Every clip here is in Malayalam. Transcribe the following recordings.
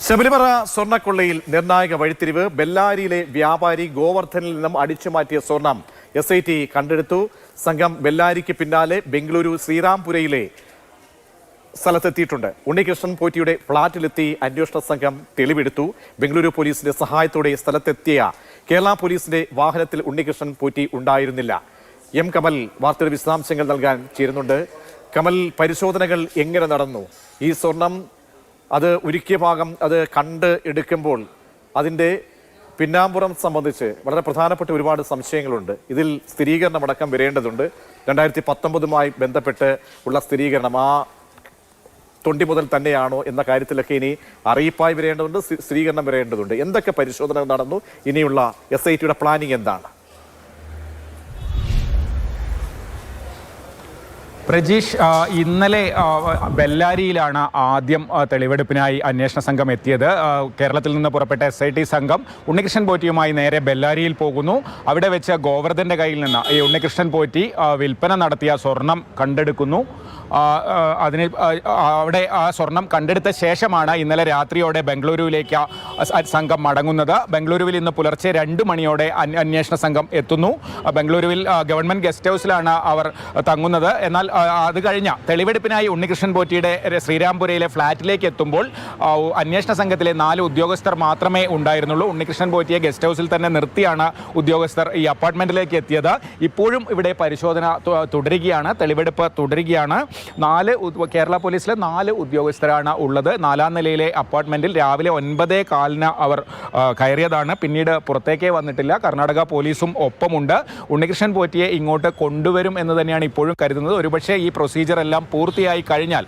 ശബരിമല സ്വർണ്ണക്കൊള്ളയിൽ നിർണായക വഴിത്തിരിവ്. ബെല്ലാരിയിലെ വ്യാപാരി ഗോവർദ്ധനിൽ നിന്നും അടിച്ചുമാറ്റിയ സ്വർണം SIT കണ്ടെടുത്തു. സംഘം ബെല്ലാരിക്ക് പിന്നാലെ ബംഗളൂരു ശ്രീരാംപുരയിലെ സ്ഥലത്തെത്തിയിട്ടുണ്ട്. ഉണ്ണികൃഷ്ണൻ പോറ്റിയുടെ ഫ്ളാറ്റിലെത്തി അന്വേഷണ സംഘം തെളിവെടുത്തു. ബംഗളൂരു പോലീസിന്റെ സഹായത്തോടെ സ്ഥലത്തെത്തിയ കേരള പോലീസിന്റെ വാഹനത്തിൽ ഉണ്ണികൃഷ്ണൻ പോറ്റി ഉണ്ടായിരുന്നില്ല. കമൽ വാർത്തയുടെ വിശദാംശങ്ങൾ നൽകാൻ ചേരുന്നുണ്ട്. കമൽ, പരിശോധനകൾ എങ്ങനെ നടന്നു? ഈ സ്വർണം അത് ഒരുക്കിയ ഭാഗം അത് കണ്ട് എടുക്കുമ്പോൾ അതിൻ്റെ പിന്നാമ്പുറം സംബന്ധിച്ച് വളരെ പ്രധാനപ്പെട്ട ഒരുപാട് സംശയങ്ങളുണ്ട്. ഇതിൽ സ്ഥിരീകരണമടക്കം വരേണ്ടതുണ്ട്. 2019 ബന്ധപ്പെട്ട് ഉള്ള സ്ഥിരീകരണം ആ തൊണ്ടി മുതൽ തന്നെയാണോ എന്ന കാര്യത്തിലൊക്കെ ഇനി അറിയിപ്പായി വരേണ്ടതുണ്ട്, സ്ഥിരീകരണം വരേണ്ടതുണ്ട്. എന്തൊക്കെ പരിശോധനകൾ നടന്നു? ഇനിയുള്ള SITയുടെ പ്ലാനിങ് എന്താണ്? പ്രജീഷ്, ഇന്നലെ ബെല്ലാരിയിലാണ് ആദ്യം തെളിവെടുപ്പിനായി അന്വേഷണ സംഘം എത്തിയത്. കേരളത്തിൽ നിന്ന് പുറപ്പെട്ട SIT സംഘം ഉണ്ണികൃഷ്ണൻ പോറ്റിയുമായി നേരെ ബെല്ലാരിയിൽ പോകുന്നു. അവിടെ വെച്ച് ഗോവർദ്ധൻ്റെ കയ്യിൽ നിന്ന് ഈ ഉണ്ണികൃഷ്ണൻ പോറ്റി വിൽപ്പന നടത്തിയ സ്വർണം കണ്ടെടുക്കുന്നു. അവിടെ ആ സ്വർണം കണ്ടെടുത്ത ശേഷമാണ് ഇന്നലെ രാത്രിയോടെ ബംഗളൂരുവിലേക്ക് സംഘം മടങ്ങുന്നത്. ബംഗളൂരുവിൽ ഇന്ന് പുലർച്ചെ 2 മണിയോടെ അന്വേഷണ സംഘം എത്തുന്നു. ബംഗളൂരുവിൽ ഗവൺമെൻറ് ഗസ്റ്റ് ഹൗസിലാണ് അവർ തങ്ങുന്നത്. എന്നാൽ അത് കഴിഞ്ഞ തെളിവെടുപ്പിനായി ഉണ്ണികൃഷ്ണൻ പോറ്റിയുടെ ശ്രീരാംപുരയിലെ ഫ്ളാറ്റിലേക്ക് എത്തുമ്പോൾ അന്വേഷണ സംഘത്തിലെ 4 ഉദ്യോഗസ്ഥർ മാത്രമേ ഉണ്ടായിരുന്നുള്ളൂ. ഉണ്ണികൃഷ്ണൻ പോറ്റിയെ ഗസ്റ്റ് ഹൗസിൽ തന്നെ നിർത്തിയാണ് ഉദ്യോഗസ്ഥർ ഈ അപ്പാർട്ട്മെൻറ്റിലേക്ക് എത്തിയത്. ഇപ്പോഴും ഇവിടെ പരിശോധന തുടരുകയാണ്, തെളിവെടുപ്പ് തുടരുകയാണ്. കേരള പോലീസിലെ 4 ഉദ്യോഗസ്ഥരാണ് ഉള്ളത്. 4ാം നിലയിലെ അപ്പാർട്ട്മെൻറ്റിൽ രാവിലെ 9:15 അവർ കയറിയതാണ്. പിന്നീട് പുറത്തേക്കേ വന്നിട്ടില്ല. കർണാടക പോലീസും ഒപ്പമുണ്ട്. ഉണ്ണികൃഷ്ണൻ പോറ്റിയെ ഇങ്ങോട്ട് കൊണ്ടുവരും എന്ന് തന്നെയാണ് ഇപ്പോഴും കരുതുന്നത്. ഒരുപക്ഷെ ഈ പ്രൊസീജിയർ എല്ലാം പൂർത്തിയായി കഴിഞ്ഞാൽ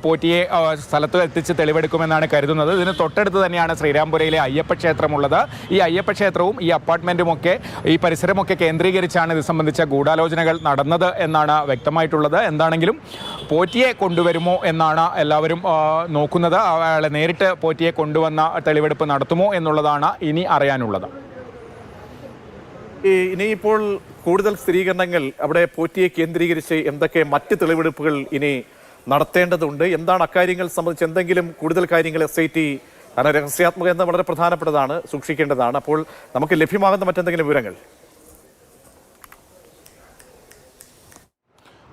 പോറ്റിയെ സ്ഥലത്ത് എത്തിച്ച് തെളിവെടുക്കുമെന്നാണ് കരുതുന്നത്. ഇതിന് തൊട്ടടുത്ത് തന്നെയാണ് ശ്രീരാംപുരയിലെ അയ്യപ്പ ക്ഷേത്രമുള്ളത്. ഈ അയ്യപ്പ ക്ഷേത്രവും ഈ അപ്പാർട്ട്മെൻറ്റുമൊക്കെ ഈ പരിസരമൊക്കെ കേന്ദ്രീകരിച്ചാണ് ഇത് സംബന്ധിച്ച ഗൂഢാലോചനകൾ നടന്നത് എന്നാണ് വ്യക്തമായിട്ടുള്ളത്. എന്താണെങ്കിലും പോറ്റിയെ കൊണ്ടുവരുമോ എന്നാണ് എല്ലാവരും നോക്കുന്നത്. അയാളെ നേരിട്ട് പോറ്റിയെ കൊണ്ടുവന്ന തെളിവെടുപ്പ് നടത്തുമോ എന്നുള്ളതാണ് ഇനി അറിയാനുള്ളത്. ഇനിയിപ്പോൾ കൂടുതൽ സ്ഥിരീകരണങ്ങൾ അവിടെ പോറ്റിയെ കേന്ദ്രീകരിച്ച് എന്തൊക്കെ മറ്റ് തെളിവെടുപ്പുകൾ ഇനി നടത്തേണ്ടതുണ്ട്? എന്താണ് അക്കാര്യങ്ങൾ സംബന്ധിച്ച് എന്തെങ്കിലും കൂടുതൽ കാര്യങ്ങൾ SIT, കാരണം രഹസ്യാത്മക എന്ന വളരെ പ്രധാനപ്പെട്ടതാണ്, സൂക്ഷിക്കേണ്ടതാണ്. അപ്പോൾ നമുക്ക് ലഭ്യമാകുന്ന മറ്റെന്തെങ്കിലും വിവരങ്ങൾ?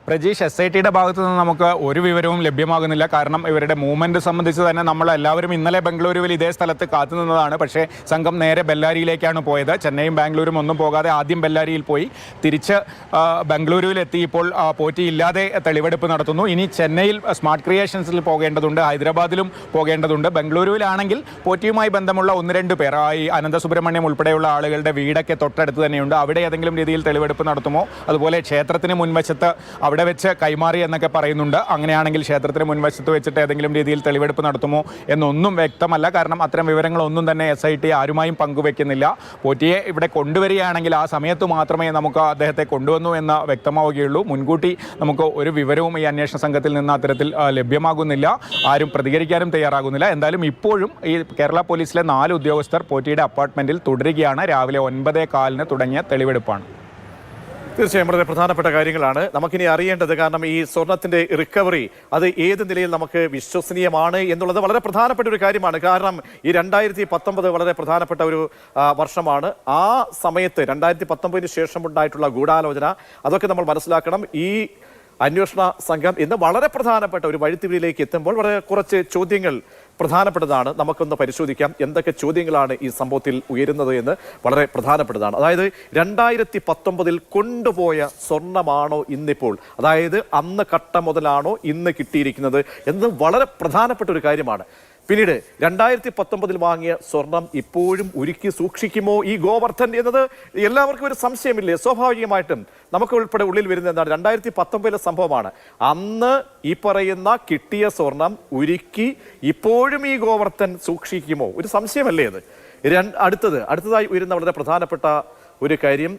പ്രജീഷ്, SITയുടെ ഭാഗത്തു നിന്ന് നമുക്ക് ഒരു വിവരവും ലഭ്യമാകുന്നില്ല. കാരണം ഇവരുടെ മൂവ്മെൻറ്റ് സംബന്ധിച്ച് തന്നെ നമ്മളെല്ലാവരും ഇന്നലെ ബംഗളൂരുവിൽ ഇതേ സ്ഥലത്ത് കാത്തുനിന്നതാണ്. പക്ഷേ സംഘം നേരെ ബെല്ലാരിയിലേക്കാണ് പോയത്. ചെന്നൈയും ബാംഗ്ലൂരും ഒന്നും പോകാതെ ആദ്യം ബെല്ലാരിയിൽ പോയി തിരിച്ച് ബംഗളൂരുവിലെത്തി. ഇപ്പോൾ പോറ്റി ഇല്ലാതെ തെളിവെടുപ്പ് നടത്തുന്നു. ഇനി ചെന്നൈയിൽ സ്മാർട്ട് ക്രിയേഷൻസിൽ പോകേണ്ടതുണ്ട്, ഹൈദരാബാദിലും പോകേണ്ടതുണ്ട്. ബംഗളൂരുവിലാണെങ്കിൽ പോറ്റിയുമായി ബന്ധമുള്ള 1-2 പേർ, ഈ അനന്തസുബ്രഹ്മണ്യം ഉൾപ്പെടെയുള്ള ആളുകളുടെ വീടൊക്കെ തൊട്ടടുത്ത് തന്നെയുണ്ട്. അവിടെ ഏതെങ്കിലും രീതിയിൽ തെളിവെടുപ്പ് നടത്തുമോ? അതുപോലെ ക്ഷേത്രത്തിന് മുൻവശത്ത് അവിടെ വെച്ച് കൈമാറി എന്നൊക്കെ പറയുന്നുണ്ട്. അങ്ങനെയാണെങ്കിൽ ക്ഷേത്രത്തിന് മുൻവശത്ത് വെച്ചിട്ട് ഏതെങ്കിലും രീതിയിൽ തെളിവെടുപ്പ് നടത്തുമോ എന്നൊന്നും വ്യക്തമല്ല. കാരണം അത്തരം വിവരങ്ങളൊന്നും തന്നെ SIT ആരുമായും പങ്കുവെക്കുന്നില്ല. പോറ്റിയെ ഇവിടെ കൊണ്ടുവരികയാണെങ്കിൽ ആ സമയത്ത് മാത്രമേ നമുക്ക് അദ്ദേഹത്തെ കൊണ്ടുവന്നു എന്ന് വ്യക്തമാവുകയുള്ളൂ. മുൻകൂട്ടി നമുക്ക് ഒരു വിവരവും ഈ അന്വേഷണ സംഘത്തിൽ നിന്ന് അത്തരത്തിൽ ലഭ്യമാകുന്നില്ല. ആരും പ്രതികരിക്കാനും തയ്യാറാകുന്നില്ല. എന്തായാലും ഇപ്പോഴും ഈ കേരള പോലീസിലെ 4 ഉദ്യോഗസ്ഥർ പോറ്റിയുടെ അപ്പാർട്ട്മെൻറ്റിൽ തുടരുകയാണ്. രാവിലെ 9:15 തുടങ്ങിയ തെളിവെടുപ്പാണ്. തീർച്ചയായും വളരെ പ്രധാനപ്പെട്ട കാര്യങ്ങളാണ് നമുക്കിനി അറിയേണ്ടത്. കാരണം ഈ സ്വർണത്തിന്റെ റിക്കവറി അത് ഏത് നിലയിൽ നമുക്ക് വിശ്വസനീയമാണ് എന്നുള്ളത് വളരെ പ്രധാനപ്പെട്ട ഒരു കാര്യമാണ്. കാരണം ഈ 2019 വളരെ പ്രധാനപ്പെട്ട ഒരു വർഷമാണ്. ആ സമയത്ത് 2019 ശേഷം ഉണ്ടായിട്ടുള്ള ഗൂഢാലോചന അതൊക്കെ നമ്മൾ മനസ്സിലാക്കണം. ഈ അന്വേഷണ സംഘം ഇന്ന് വളരെ പ്രധാനപ്പെട്ട ഒരു വഴിത്തിരിവിലേക്ക് എത്തുമ്പോൾ വളരെ കുറച്ച് ചോദ്യങ്ങൾ പ്രധാനപ്പെട്ടതാണ്. നമുക്കൊന്ന് പരിശോധിക്കാം എന്തൊക്കെ ചോദ്യങ്ങളാണ് ഈ സംഭവത്തിൽ ഉയരുന്നത് എന്ന്. വളരെ പ്രധാനപ്പെട്ടതാണ്. അതായത് 2019 കൊണ്ടുപോയ സ്വർണമാണോ ഇന്നിപ്പോൾ, അതായത് അന്ന് കട്ട മുതലാണോ ഇന്ന് കിട്ടിയിരിക്കുന്നത് എന്നത് വളരെ പ്രധാനപ്പെട്ട ഒരു കാര്യമാണ്. പിന്നീട് 2019 വാങ്ങിയ സ്വർണം ഇപ്പോഴും ഉരുക്കി സൂക്ഷിക്കുമോ ഈ ഗോവർദ്ധൻ എന്നത് എല്ലാവർക്കും ഒരു സംശയമില്ലേ? സ്വാഭാവികമായിട്ടും നമുക്ക് ഉൾപ്പെടെ ഉള്ളിൽ വരുന്ന എന്താണ്, 2019 സംഭവമാണ്. അന്ന് ഈ പറയുന്ന കിട്ടിയ സ്വർണം ഉരുക്കി ഇപ്പോഴും ഈ ഗോവർദ്ധൻ സൂക്ഷിക്കുമോ? ഒരു സംശയമല്ലേ അത്? അടുത്തതായി ഉയരുന്ന വളരെ പ്രധാനപ്പെട്ട ഒരു കാര്യം,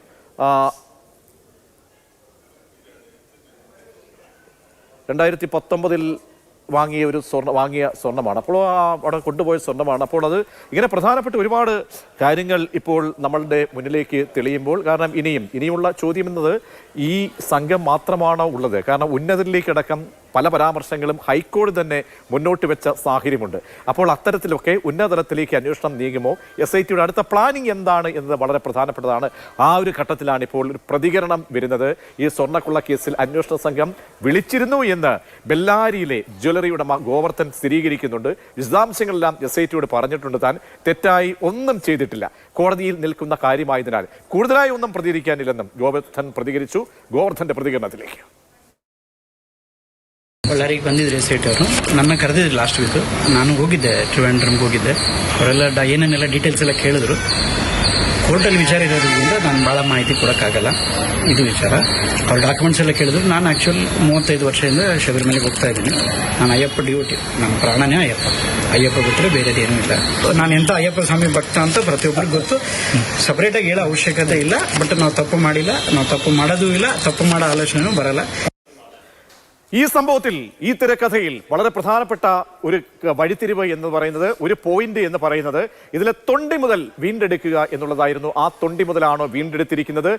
2019 വാങ്ങിയ സ്വർണ്ണമാണ്. അപ്പോൾ അവിടെ കൊണ്ടുപോയ സ്വർണ്ണമാണ്. അപ്പോൾ അത് ഇങ്ങനെ പ്രധാനപ്പെട്ട ഒരുപാട് കാര്യങ്ങൾ ഇപ്പോൾ നമ്മളുടെ മുന്നിലേക്ക് തെളിയുമ്പോൾ, കാരണം ഇനിയുള്ള ചോദ്യം എന്നത് ഈ സംഘം മാത്രമാണോ ഉള്ളത്? കാരണം ഉന്നതരിലേക്കടക്കം പല പരാമർശങ്ങളും ഹൈക്കോടതി തന്നെ മുന്നോട്ട് വെച്ച സാഹചര്യമുണ്ട്. അപ്പോൾ അത്തരത്തിലൊക്കെ ഉന്നതതലത്തിലേക്ക് അന്വേഷണം നീങ്ങുമോ, SITയുടെ അടുത്ത പ്ലാനിംഗ് എന്താണ് എന്നത് വളരെ പ്രധാനപ്പെട്ടതാണ്. ആ ഒരു ഘട്ടത്തിലാണ് ഇപ്പോൾ ഒരു പ്രതികരണം വരുന്നത്. ഈ സ്വർണ്ണക്കുള്ള കേസിൽ അന്വേഷണ സംഘം വിളിച്ചിരുന്നു എന്ന് ബെല്ലാരിയിലെ ജ്വല്ലറി ഉടമ ഗോവർദ്ധൻ സ്ഥിരീകരിക്കുന്നുണ്ട്. വിശദാംശങ്ങളെല്ലാം SITയോട് പറഞ്ഞിട്ടുണ്ട്. താൻ തെറ്റായി ഒന്നും ചെയ്തിട്ടില്ല, കോടതിയിൽ നിൽക്കുന്ന കാര്യമായതിനാൽ കൂടുതലായി ഒന്നും പ്രതികരിക്കാനില്ലെന്നും ഗോവർദ്ധൻ പ്രതികരിച്ചു. ഗോവർദ്ധന്റെ പ്രതികരണത്തിലേക്ക്. ಬಳ್ಳಾರಿಗೆ ಬಂದಿದ್ರು SIT ಅವರು ನನ್ನ ಕರೆದಿದ್ರು ಲಾಸ್ಟ್ ವೀಕ್. ನಾನು ಹೋಗಿದ್ದೆ, ಟ್ರಿವಾಂಡ್ರಮ್ಗೆ ಹೋಗಿದ್ದೆ. ಅವರೆಲ್ಲ ಏನೇನೆಲ್ಲ ಡೀಟೇಲ್ಸ್ ಎಲ್ಲ ಕೇಳಿದ್ರು. ಕೋರ್ಟಲ್ಲಿ ವಿಚಾರ ಇರೋದ್ರಿಂದ ನಾನು ಭಾಳ ಮಾಹಿತಿ ಕೊಡೋಕ್ಕಾಗಲ್ಲ. ಇದು ವಿಚಾರ. ಅವ್ರ ಡಾಕ್ಯುಮೆಂಟ್ಸ್ ಎಲ್ಲ ಕೇಳಿದ್ರು. ನಾನು ಆ್ಯಕ್ಚುಲಿ 35 ವರ್ಷದಿಂದ ಶಬರಿಮಲೆಗೆ ಹೋಗ್ತಾ ಇದ್ದೀನಿ. ನಾನು ಅಯ್ಯಪ್ಪ ಡ್ಯೂಟಿ, ನನ್ನ ಪ್ರಾಣನೇ ಅಯ್ಯಪ್ಪ ಬಿಟ್ಟರೆ ಬೇರೆದೇನೂ ಇಲ್ಲ. ನಾನು ಎಂಥ ಅಯ್ಯಪ್ಪ ಸ್ವಾಮಿ ಭಕ್ತ ಅಂತ ಪ್ರತಿಯೊಬ್ಬರಿಗೂ ಗೊತ್ತು. ಸಪ್ರೇಟಾಗಿ ಹೇಳೋ ಅವಶ್ಯಕತೆ ಇಲ್ಲ. ಬಟ್ ನಾವು ತಪ್ಪು ಮಾಡಿಲ್ಲ, ನಾವು ತಪ್ಪು ಮಾಡೋದೂ ಇಲ್ಲ, ತಪ್ಪು ಮಾಡೋ ಆಲೋಚನೆಯೂ ಬರಲ್ಲ. ഈ സംഭവത്തിൽ, ഈ തിരക്കഥയിൽ വളരെ പ്രധാനപ്പെട്ട ഒരു വഴിത്തിരിവ് എന്ന് പറയുന്നത്, ഒരു പോയിന്റ് എന്ന് പറയുന്നത്, ഇതിലെ തൊണ്ടി മുതൽ വീണ്ടെടുക്കുക എന്നുള്ളതായിരുന്നു. ആ തൊണ്ടി മുതലാണോ വീണ്ടെടുത്തിരിക്കുന്നത്?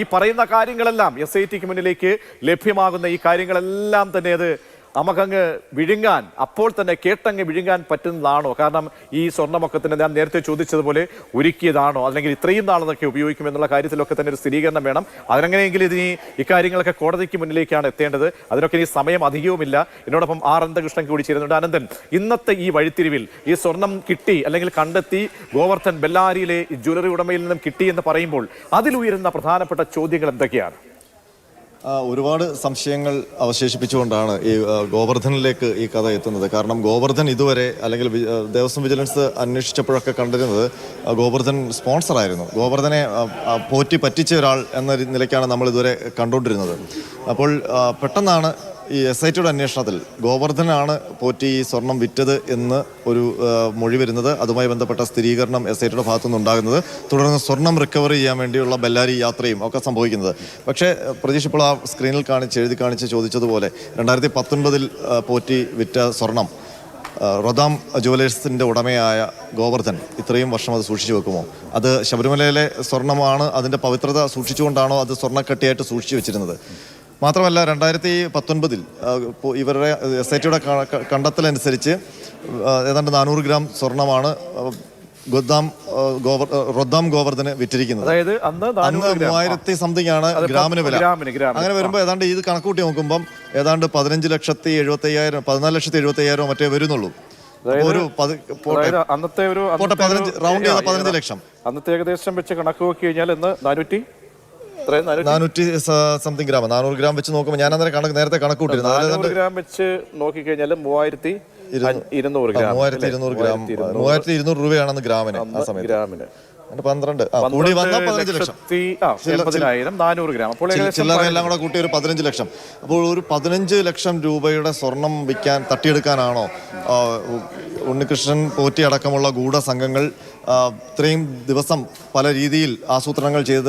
ഈ പറയുന്ന കാര്യങ്ങളെല്ലാം SITക്ക് മുന്നിലേക്ക് ലഭ്യമാകുന്ന ഈ കാര്യങ്ങളെല്ലാം തന്നെ അത് നമുക്കങ്ങ് വിഴുങ്ങാൻ, അപ്പോൾ തന്നെ കേട്ടങ്ങ് വിഴുങ്ങാൻ പറ്റുന്നതാണോ? കാരണം ഈ സ്വർണ്ണമൊക്കെ തന്നെ ഞാൻ നേരത്തെ ചോദിച്ചതുപോലെ ഒരുക്കിയതാണോ, അല്ലെങ്കിൽ ഇത്രയും നാളതൊക്കെ ഉപയോഗിക്കുമെന്നുള്ള കാര്യത്തിലൊക്കെ തന്നെ ഒരു സ്ഥിരീകരണം വേണം. അതിനെങ്ങനെയെങ്കിൽ ഇതിന് ഇക്കാര്യങ്ങളൊക്കെ കോടതിക്ക് മുന്നിലേക്കാണ് എത്തേണ്ടത്. അതിനൊക്കെ ഇനി സമയം അധികവുമില്ല. എന്നോടൊപ്പം അനന്തകൃഷ്ണൻ കൂടി ചേരുന്നുണ്ട്. അനന്തൻ, ഇന്നത്തെ ഈ വഴിത്തിരിവിൽ ഈ സ്വർണം കിട്ടി അല്ലെങ്കിൽ കണ്ടെത്തി ഗോവർദ്ധൻ ബെല്ലാരിയിലെ ജ്വല്ലറി ഉടമയിൽ നിന്നും കിട്ടി എന്ന് പറയുമ്പോൾ അതിലുയരുന്ന പ്രധാനപ്പെട്ട ചോദ്യങ്ങൾ എന്തൊക്കെയാണ്? ഒരുപാട് സംശയങ്ങൾ അവശേഷിപ്പിച്ചുകൊണ്ടാണ് ഈ ഗോവർദ്ധനിലേക്ക് ഈ കഥ എത്തുന്നത്. കാരണം ഗോവർദ്ധൻ ഇതുവരെ, അല്ലെങ്കിൽ ദേവസ്വം വിജിലൻസ് അന്വേഷിച്ചപ്പോഴൊക്കെ കണ്ടിരുന്നത് ഗോവർദ്ധൻ സ്പോൺസറായിരുന്നു. ഗോവർദ്ധനെ പോറ്റി പറ്റിച്ച ഒരാൾ എന്ന നിലയ്ക്കാണ് നമ്മൾ ഇതുവരെ കണ്ടുകൊണ്ടിരുന്നത്. അപ്പോൾ പെട്ടെന്നാണ് ഈ SITയുടെ അന്വേഷണത്തിൽ ഗോവർദ്ധനാണ് പോറ്റി ഈ സ്വർണം വിറ്റത് എന്ന് ഒരു മൊഴി വരുന്നത്. അതുമായി ബന്ധപ്പെട്ട സ്ഥിരീകരണം SITയുടെ ഭാഗത്തുനിന്ന് ഉണ്ടാകുന്നത്. തുടർന്ന് സ്വർണം റിക്കവർ ചെയ്യാൻ വേണ്ടിയുള്ള ബെല്ലാരി യാത്രയും ഒക്കെ സംഭവിക്കുന്നത്. പക്ഷേ പ്രതീക്ഷ ഇപ്പോൾ ആ സ്ക്രീനിൽ എഴുതി കാണിച്ച് ചോദിച്ചതുപോലെ 2019 പോറ്റി വിറ്റ സ്വർണം റൊദാം ജുവലേഴ്സിൻ്റെ ഉടമയായ ഗോവർദ്ധൻ ഇത്രയും വർഷം അത് സൂക്ഷിച്ചു വെക്കുമോ? അത് ശബരിമലയിലെ സ്വർണമാണ്, അതിൻ്റെ പവിത്രത സൂക്ഷിച്ചുകൊണ്ടാണോ അത് സ്വർണ്ണക്കട്ടിയായിട്ട് സൂക്ഷിച്ചു വെച്ചിരുന്നത്? മാത്രമല്ല 2019 ഇവരുടെ SITയുടെ കണ്ടെത്തലനുസരിച്ച് ഏതാണ്ട് 400 ഗ്രാം സ്വർണമാണ് റൊദാം ഗോവർദ്ധന് വിറ്റിരിക്കുന്നത്. അതായത് അന്ന് 3000 സംതിങ് ആണ് ഗ്രാമിന് വില. അങ്ങനെ വരുമ്പോൾ ഏതാണ്ട് ഇത് കണക്കൂട്ടി നോക്കുമ്പം ഏതാണ്ട് 14,75,000 മറ്റേ വരുന്നുള്ളൂ. അന്നത്തെ ഒരു റൗണ്ട് ചെയ്ത 15 ലക്ഷം അന്നത്തെ ഏകദേശം വെച്ച് കണക്ക് നോക്കി കഴിഞ്ഞാൽ ഇന്ന് 400 സംതിങ് ഗ്രാം, 400 ഗ്രാം വെച്ച് നോക്കുമ്പോൾ ഞാൻ അന്നേരം നേരത്തെ കണക്ക് കൂട്ടിയിരുന്നു. 400 ഗ്രാം വെച്ച് നോക്കിക്കഴിഞ്ഞാൽ 3200 ഗ്രാം, 3200 രൂപയാണെന്ന് ഗ്രാമിന്. ആ സമയത്ത് ഗ്രാമിന് 12 കൂടി വന്ന 15 ലക്ഷം, 400 ഗ്രാം, അപ്പോൾ ചില്ലറ എല്ലാം കൂടെ കൂട്ടി ഒരു 15 ലക്ഷം. അപ്പോൾ ഒരു 15 ലക്ഷം രൂപയുടെ സ്വർണം തട്ടിയെടുക്കാനാണോ ഉണ്ണികൃഷ്ണൻ പോറ്റി അടക്കമുള്ള ഗൂഢസംഘങ്ങൾ ഇത്രയും ദിവസം പല രീതിയിൽ ആസൂത്രണങ്ങൾ ചെയ്ത്